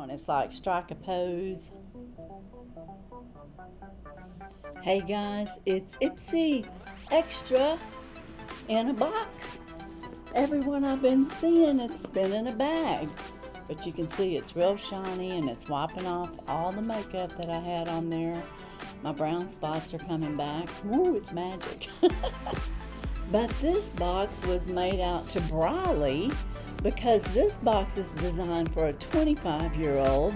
on. It's like strike a pose. Hey guys, it's IPSY Extra in a box. Everyone I've been seeing, it's been in a bag. But you can see it's real shiny and it's wiping off all the makeup that I had on there. My brown spots are coming back. Woo, it's magic. But this box was made out to Briley because this box is designed for a 25-year-old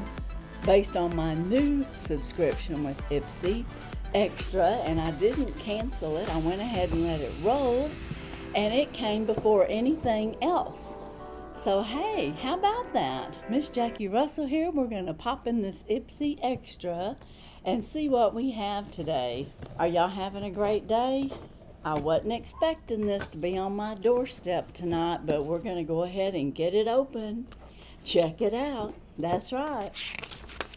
based on my new subscription with IPSY Extra, and I didn't cancel it. I went ahead and let it roll, and it came before anything else. So hey, how about that? Miss Jackie Russell here. We're going to pop in this IPSY Extra and see what we have today. Are y'all having a great day? I wasn't expecting this to be on my doorstep tonight, but we're going to go ahead and get it open. Check it out. That's right.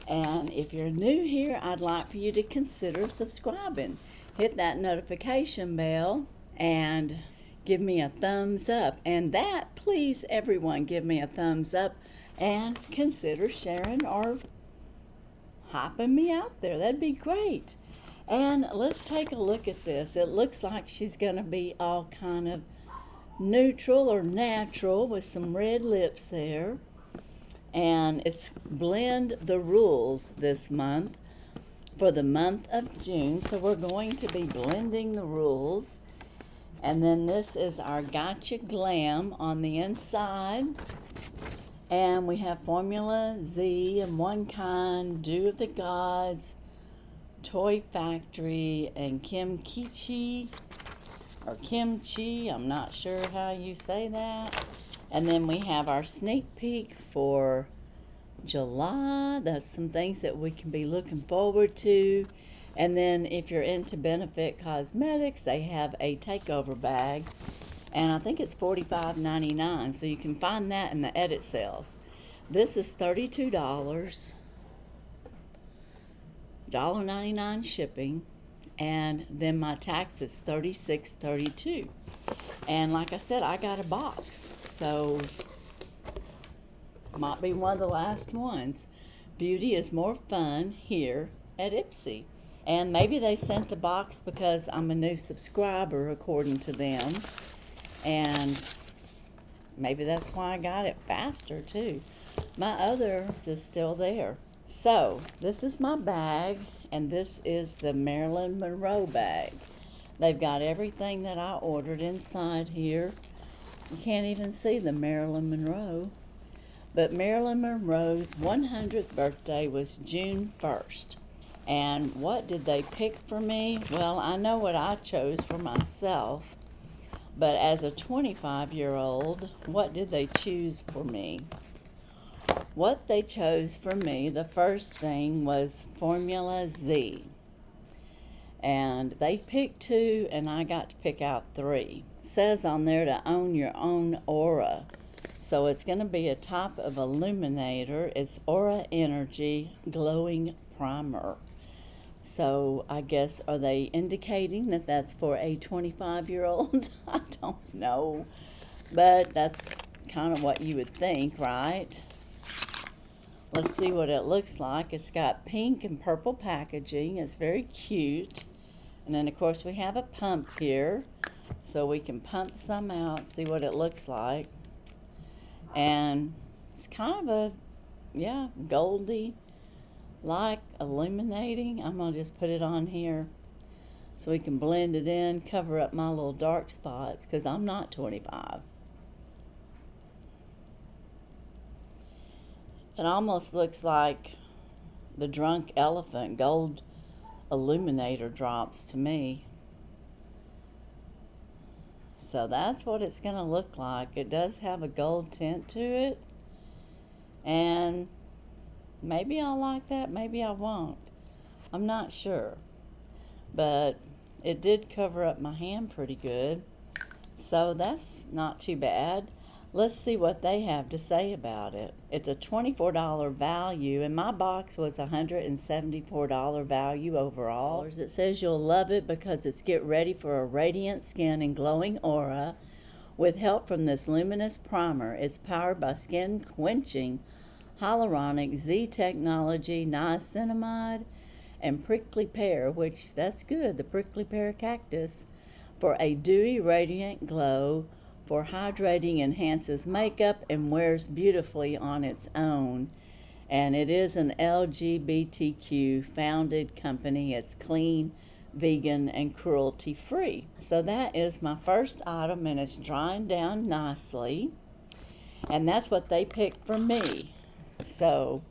And if you're new here, I'd like for you to consider subscribing. Hit that notification bell and give me a thumbs up. And that, please, everyone, give me a thumbs up and consider sharing or hyping me out there. That'd be great. And let's take a look at this. It looks like she's going to be all kind of neutral or natural with some red lips there. And it's Blend the Rules this month for the month of June. So we're going to be blending the rules. And then this is our Gotcha Glam on the inside. And we have Formula Z and One Kind, Dew of the Gods, Toy Factory, and Kimchi, I'm not sure how you say that. And then we have our sneak peek for July. That's some things that we can be looking forward to. And then if you're into Benefit Cosmetics, they have a takeover bag. And I think it's $45.99, so you can find that in the edit sales. This is $32. $1.99 shipping, and then my tax is $36.32. And like I said, I got a box, so might be one of the last ones. Beauty is more fun here at IPSY. And maybe they sent a box because I'm a new subscriber according to them, and maybe that's why I got it faster too. My other is still there. So, this is my bag, and this is the Marilyn Monroe bag. They've got everything that I ordered inside here. You can't even see the Marilyn Monroe. But Marilyn Monroe's 100th birthday was June 1st. And what did they pick for me? Well, I know what I chose for myself. But as a 25-year-old, what did they choose for me? What they chose for me, the first thing was Formula Z. And they picked 2, and I got to pick out 3. It says on there to own your own aura. So it's going to be a type of illuminator. It's Aura Energy Glowing Primer. So I guess, are they indicating that that's for a 25-year-old? I don't know. But that's kind of what you would think, right? Let's see what it looks like. It's got pink and purple packaging. It's very cute. And then, of course, we have a pump here. So we can pump some out, see what it looks like. And it's kind of a, goldy, like illuminating. I'm going to just put it on here so we can blend it in, cover up my little dark spots, because I'm not 25. It almost looks like the Drunk Elephant gold illuminator drops to me. So that's what it's going to look like. It does have a gold tint to it. And maybe I'll like that, maybe I won't. I'm not sure. But it did cover up my hand pretty good. So that's not too bad. Let's see what they have to say about it. It's a $24 value, and my box was $174 value overall. It says you'll love it because it's get ready for a radiant skin and glowing aura with help from this luminous primer. It's powered by skin quenching hyaluronic Z technology, niacinamide, and prickly pear, which that's good, the prickly pear cactus, for a dewy, radiant glow, for hydrating, enhances makeup, and wears beautifully on its own. And it is an LGBTQ founded company. It's clean, vegan, and cruelty free. So that is my first item, and it's drying down nicely. And that's what they picked for me. So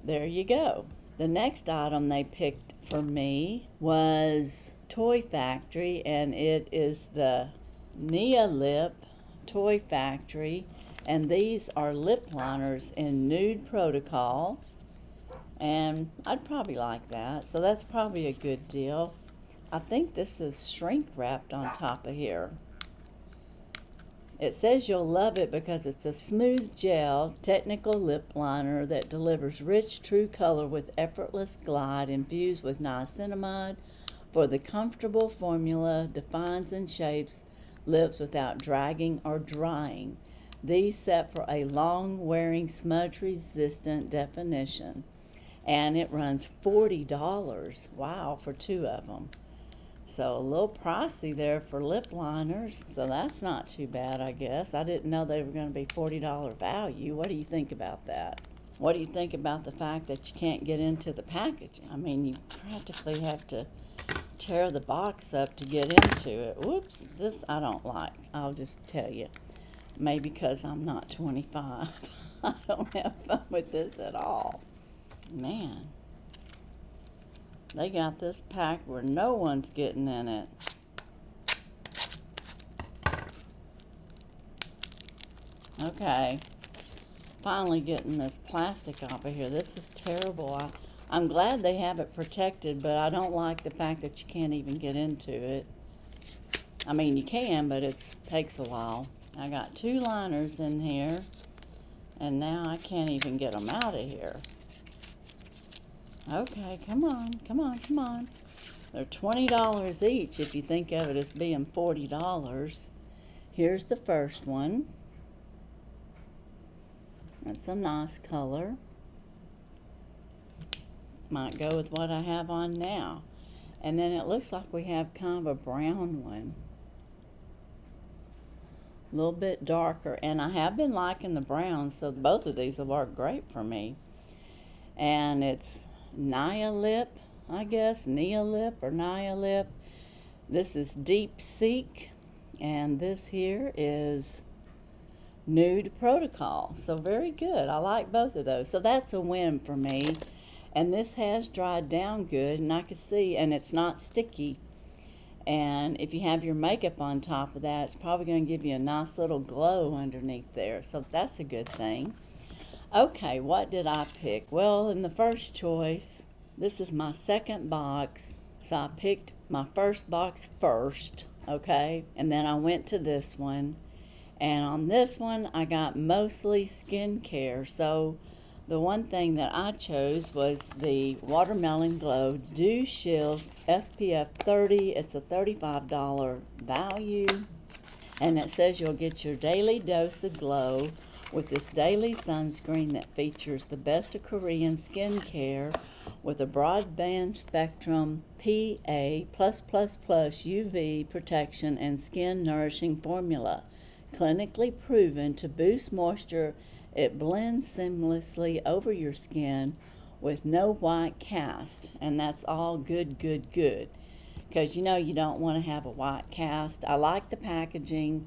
there you go. The next item they picked for me was Toy Factory, and it is the Nia Lip Toy Factory, and these are lip liners in Nude Protocol, and I'd probably like that, so that's probably a good deal. I think this is shrink wrapped on top of here. It says you'll love it because it's a smooth gel technical lip liner that delivers rich, true color with effortless glide infused with niacinamide for the comfortable formula, defines and shapes lips without dragging or drying. These set for a long-wearing, smudge-resistant definition. And it runs $40. Wow, for 2 of them. So a little pricey there for lip liners. So that's not too bad, I guess. I didn't know they were going to be $40 value. What do you think about that? What do you think about the fact that you can't get into the packaging? I mean, you practically have to tear the box up to get into it. Whoops, this I don't like. I'll just tell you. Maybe because I'm not 25. I don't have fun with this at all. Man. They got this pack where no one's getting in it. Okay. Finally getting this plastic off of here. This is terrible. I'm glad they have it protected, but I don't like the fact that you can't even get into it. I mean, you can, but it takes a while. I got 2 liners in here, and now I can't even get them out of here. Okay, come on, come on, come on. They're $20 each if you think of it as being $40. Here's the first one. That's a nice color. Might go with what I have on now. And then it looks like we have kind of a brown one. A little bit darker. And I have been liking the brown, so both of these will work great for me. And it's Nia Lip, I guess. Nia Lip or Nia Lip. This is Deep Seek. And this here is Nude Protocol. So very good. I like both of those. So that's a win for me. And this has dried down good, and I can see, and it's not sticky. And if you have your makeup on top of that, it's probably going to give you a nice little glow underneath there. So that's a good thing. Okay, what did I pick? Well, in the first choice, this is my second box. So I picked my first box first, okay? And then I went to this one. And on this one, I got mostly skincare. So the one thing that I chose was the Watermelon Glow Dew Shield SPF 30. It's a $35 value. And it says you'll get your daily dose of glow with this daily sunscreen that features the best of Korean skincare with a broadband spectrum PA+++ UV protection and skin nourishing formula. Clinically proven to boost moisture. It blends seamlessly over your skin with no white cast, and that's all good, good, good. Because you know you don't want to have a white cast. I like the packaging.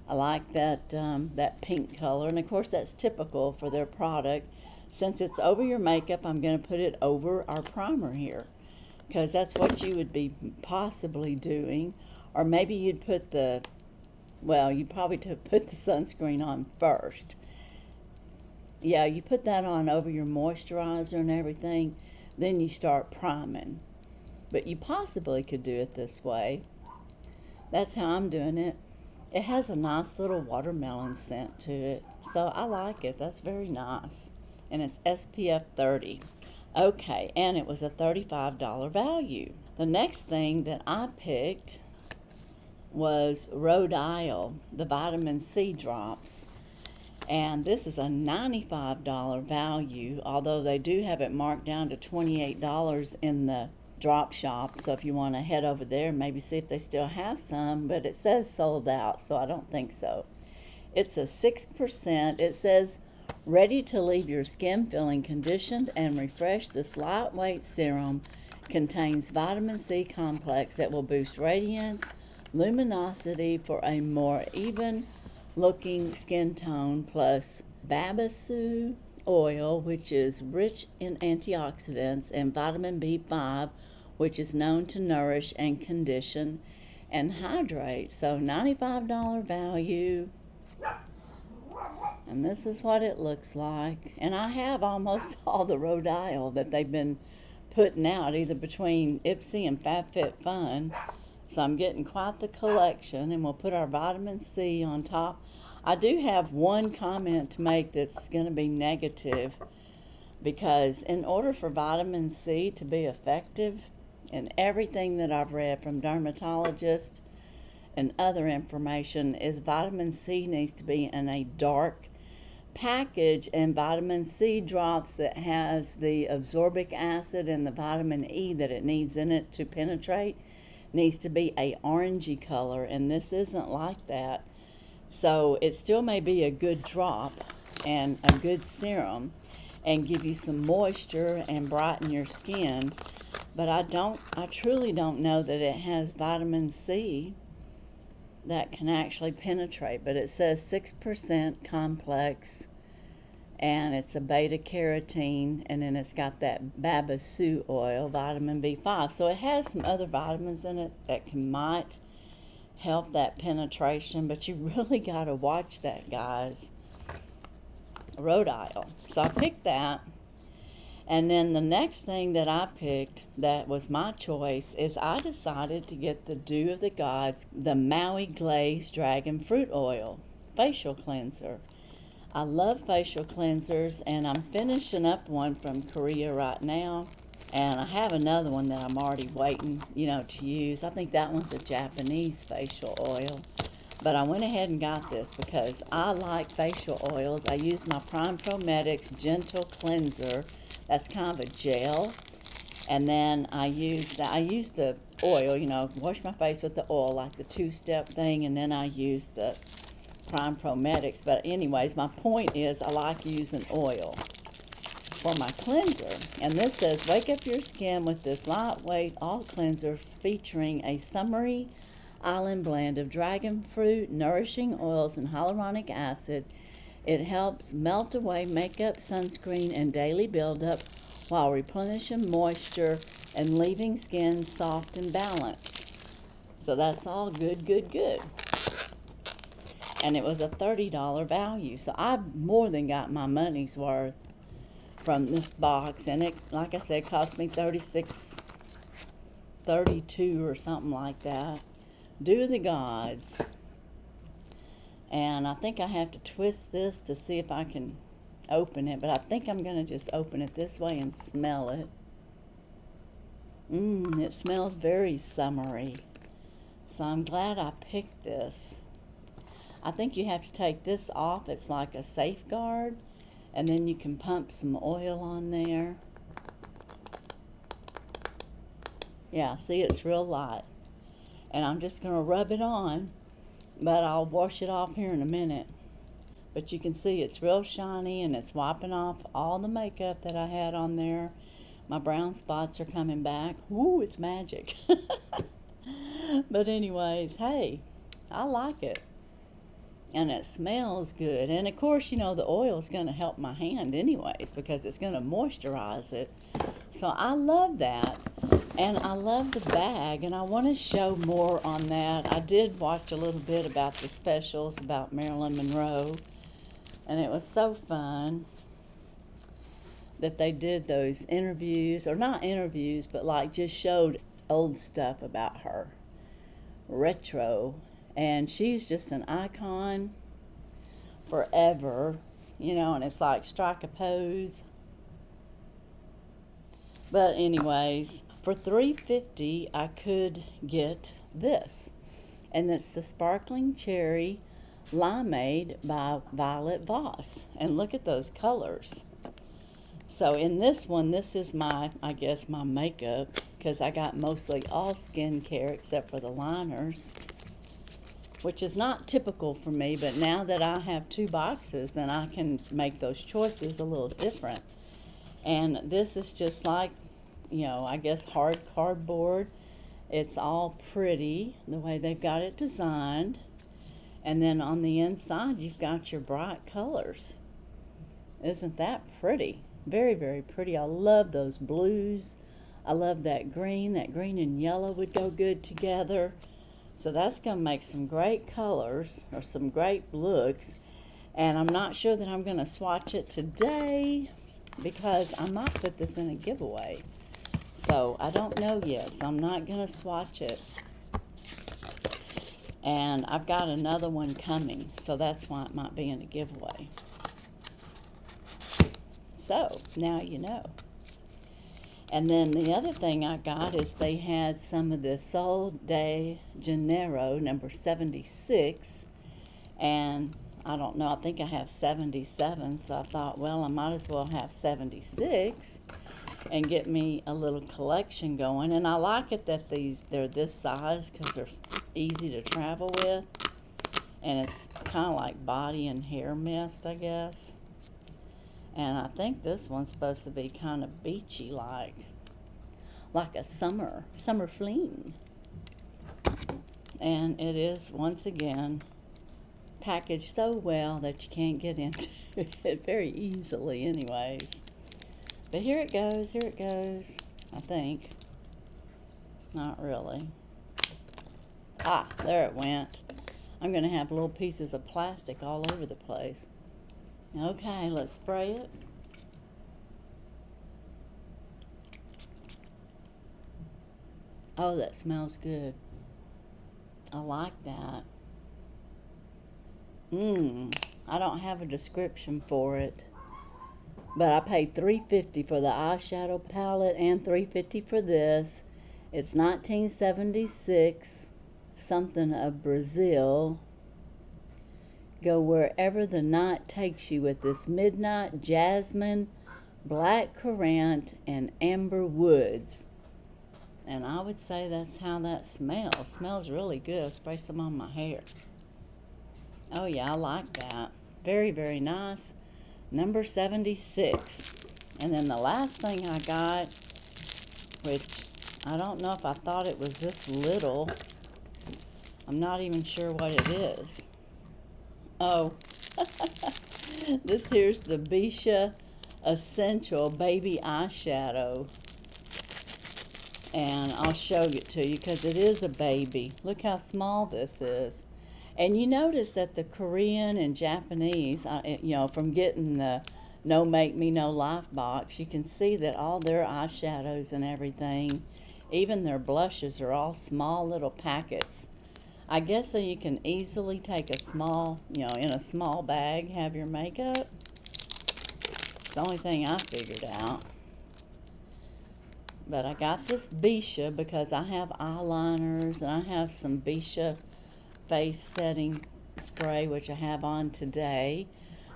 I like that that pink color, and of course that's typical for their product. Since it's over your makeup, I'm going to put it over our primer here, because that's what you would be possibly doing. Or maybe you'd put the, well, you probably put the sunscreen on first. Yeah, you put that on over your moisturizer and everything, then you start priming. But you possibly could do it this way. That's how I'm doing it. It has a nice little watermelon scent to it, so I like it. That's very nice. And it's SPF 30. Okay, and it was a $35 value. The next thing that I picked was Rhode Isle, the vitamin C drops. And this is a $95 value, although they do have it marked down to $28 in the drop shop. So if you want to head over there and maybe see if they still have some, but it says sold out, so I don't think so. It's a 6%. It says ready to leave your skin feeling conditioned and refreshed. This lightweight serum contains vitamin C complex that will boost radiance, luminosity for a more even looking skin tone, plus babassu oil, which is rich in antioxidants, and vitamin B5, which is known to nourish and condition and hydrate. So $95 value. And this is what it looks like. And I have almost all the Rhodiola that they've been putting out, either between IPSY and FabFitFun. So I'm getting quite the collection, and we'll put our vitamin C on top. I do have one comment to make that's going to be negative, because in order for vitamin C to be effective, and everything that I've read from dermatologists and other information, is vitamin C needs to be in a dark package, and vitamin C drops that has the absorbic acid and the vitamin E that it needs in it to penetrate needs to be a orangey color, and this isn't like that. So it still may be a good drop and a good serum and give you some moisture and brighten your skin, but I truly don't know that it has vitamin C that can actually penetrate. But it says 6% complex, and it's a beta carotene, and then it's got that babassu oil, vitamin B5. So it has some other vitamins in it that might help that penetration, but you really got to watch that, guys. Rhodiola. So I picked that. And then the next thing that I picked that was my choice is I decided to get the Dew of the Gods, the Maui Glazed Dragon Fruit Oil facial cleanser. I love facial cleansers, and I'm finishing up one from Korea right now. And I have another one that I'm already waiting, to use. I think that one's a Japanese facial oil. But I went ahead and got this because I like facial oils. I use my Prime Prometics Gentle Cleanser. That's kind of a gel. And then I use the oil, wash my face with the oil, like the two-step thing, and then I use the Prime Prometics. But anyways, my point is I like using oil for my cleanser. And this says, wake up your skin with this lightweight all cleanser featuring a summery island blend of dragon fruit, nourishing oils, and hyaluronic acid. It helps melt away makeup, sunscreen, and daily buildup while replenishing moisture and leaving skin soft and balanced. So that's all good, good, good. And it was a $30 value. So I more than got my money's worth from this box. And it, like I said, cost me $36.32 or something like that. Dew of the Gods. And I think I have to twist this to see if I can open it, but I think I'm going to just open it this way and smell it. It smells very summery. So I'm glad I picked this. I think you have to take this off. It's like a safeguard, and then you can pump some oil on there. Yeah, see, it's real light. And I'm just going to rub it on, but I'll wash it off here in a minute. But you can see it's real shiny, and it's wiping off all the makeup that I had on there. My brown spots are coming back. Woo, it's magic. But anyways, hey, I like it. And it smells good. And of course, the oil is going to help my hand anyways, because it's going to moisturize it. So I love that. And I love the bag, and I want to show more on that. I did watch a little bit about the specials about Marilyn Monroe, and it was so fun that they did those interviews, or not interviews, but like just showed old stuff about her, retro. And she's just an icon forever, and it's like strike a pose. But anyways, for $3.50 I could get this, and it's the Sparkling Cherry Limeade by Violet Voss. And look at those colors. So in this one, this is my, I guess, my makeup, because I got mostly all skincare except for the liners, which is not typical for me, but now that I have 2 boxes, then I can make those choices a little different. And this is just like, you know, I guess hard cardboard. It's all pretty the way they've got it designed. And then on the inside, you've got your bright colors. Isn't that pretty? Very, very pretty. I love those blues. I love that green. That green and yellow would go good together. So that's going to make some great colors, or some great looks. And I'm not sure that I'm going to swatch it today, because I might put this in a giveaway. So I don't know yet, so I'm not going to swatch it. And I've got another one coming, so that's why it might be in a giveaway. So, now you know. And then the other thing I got is they had some of the Sol de Janeiro number 76. And I don't know, I think I have 77. So I thought, well, I might as well have 76 and get me a little collection going. And I like it that they're this size, because they're easy to travel with. And it's kind of like body and hair mist, I guess. And I think this one's supposed to be kind of beachy, like a summer fling. And it is, once again, packaged so well that you can't get into it very easily anyways. But here it goes, I think. Not really. Ah, there it went. I'm going to have little pieces of plastic all over the place. Okay, let's spray it. Oh, that smells good. I like that. I don't have a description for it, but I paid $3.50 for the eyeshadow palette and $3.50 for this. It's 1976, something of Brazil. Go wherever the night takes you with this midnight jasmine, black currant, and amber woods. And I would say that's how that smells. Smells really good. I'll spray some on my hair. Oh yeah, I like that. Very, very nice. Number 76. And then the last thing I got, which I don't know if I thought it was this little. I'm not even sure what it is. Oh, this here's the IPSY Essential Baby Eyeshadow. And I'll show it to you because it is a baby. Look how small this is. And you notice that the Korean and Japanese, you know, from getting the No Make Me No Life box, you can see that all their eyeshadows and everything, even their blushes, are all small little packets. I guess so you can easily take a small, you know, in a small bag, have your makeup. It's the only thing I figured out. But I got this IPSY because I have eyeliners and I have some IPSY face setting spray, which I have on today.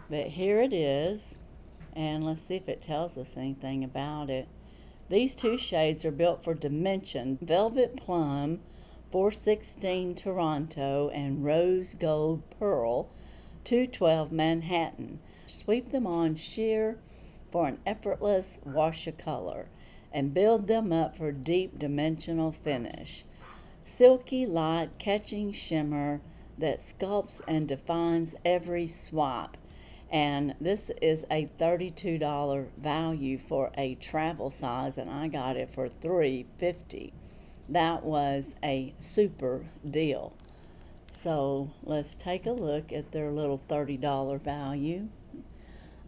But here it is. And let's see if it tells us anything about it. These 2 shades are built for Dimension Velvet Plum, 416 Toronto, and Rose Gold Pearl, 212 Manhattan. Sweep them on sheer for an effortless wash of color and build them up for deep dimensional finish. Silky light catching shimmer that sculpts and defines every swipe. And this is a $32 value for a travel size, and I got it for $3.50. That was a super deal. So let's take a look at their little $30 value.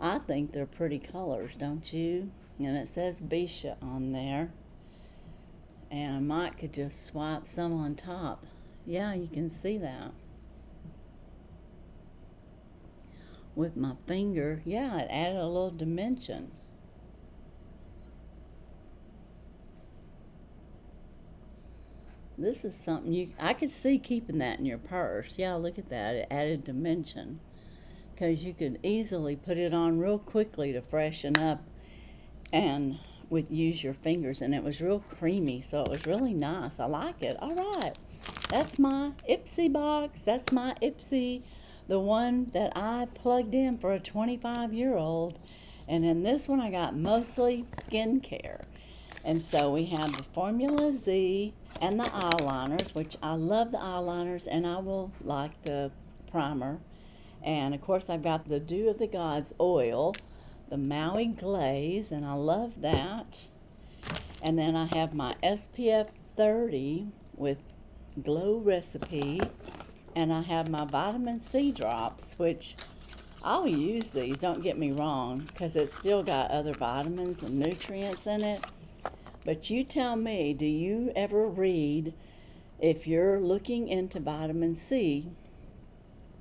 I think they're pretty colors, don't you? And it says IPSY on there. And I might could just swipe some on top. Yeah, you can see that. With my finger, yeah, it added a little dimension. This is something I could see keeping that in your purse. Yeah, look at that. It added dimension because you could easily put it on real quickly to freshen up and use your fingers, and it was real creamy, so it was really nice. I like it. All right, that's my IPSY box. That's my IPSY, the one that I plugged in for a 25-year-old. And in this one I got mostly skincare. And so we have the Formula Z and the eyeliners, which I love the eyeliners, and I will like the primer. And of course I've got the Dew of the Gods oil, the Maui glaze, and I love that. And then I have my SPF 30 with Glow Recipe, and I have my vitamin C drops, which I'll use these, don't get me wrong, because it's still got other vitamins and nutrients in it. But you tell me, do you ever read, if you're looking into vitamin C,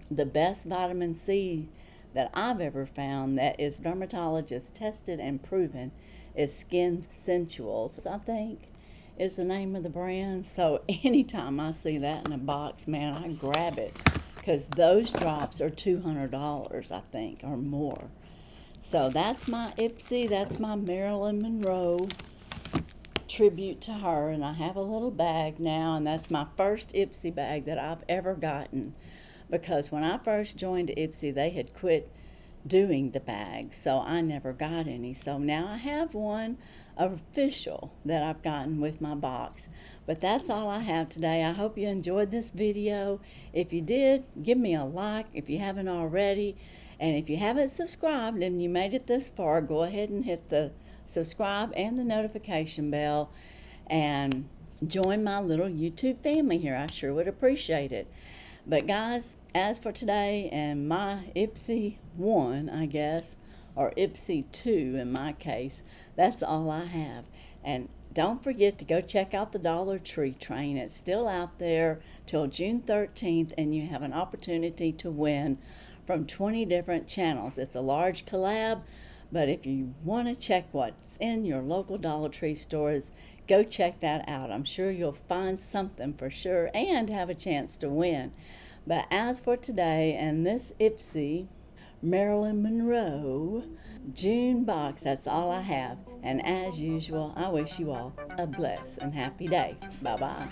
the best vitamin C that I've ever found that is dermatologist tested and proven is Skin Sensuals, I think is the name of the brand. So anytime I see that in a box, man, I grab it, because those drops are $200, I think, or more. So that's my IPSY. That's my Marilyn Monroe tribute to her, and I have a little bag now, and that's my first IPSY bag that I've ever gotten, because when I first joined IPSY, they had quit doing the bags, so I never got any. So now I have one official that I've gotten with my box. But that's all I have today. I hope you enjoyed this video. If you did, give me a like if you haven't already. And if you haven't subscribed and you made it this far, go ahead and hit the subscribe and the notification bell and join my little YouTube family here. I sure would appreciate it. But guys, as for today and my IPSY 1, I guess, or IPSY 2 in my case, that's all I have. And don't forget to go check out the Dollar Tree train. It's still out there till June 13th, and you have an opportunity to win from 20 different channels. It's a large collab, but if you want to check what's in your local Dollar Tree stores, go check that out. I'm sure you'll find something for sure and have a chance to win. But as for today and this IPSY Marilyn Monroe June box, that's all I have. And as usual, I wish you all a blessed and happy day. Bye-bye.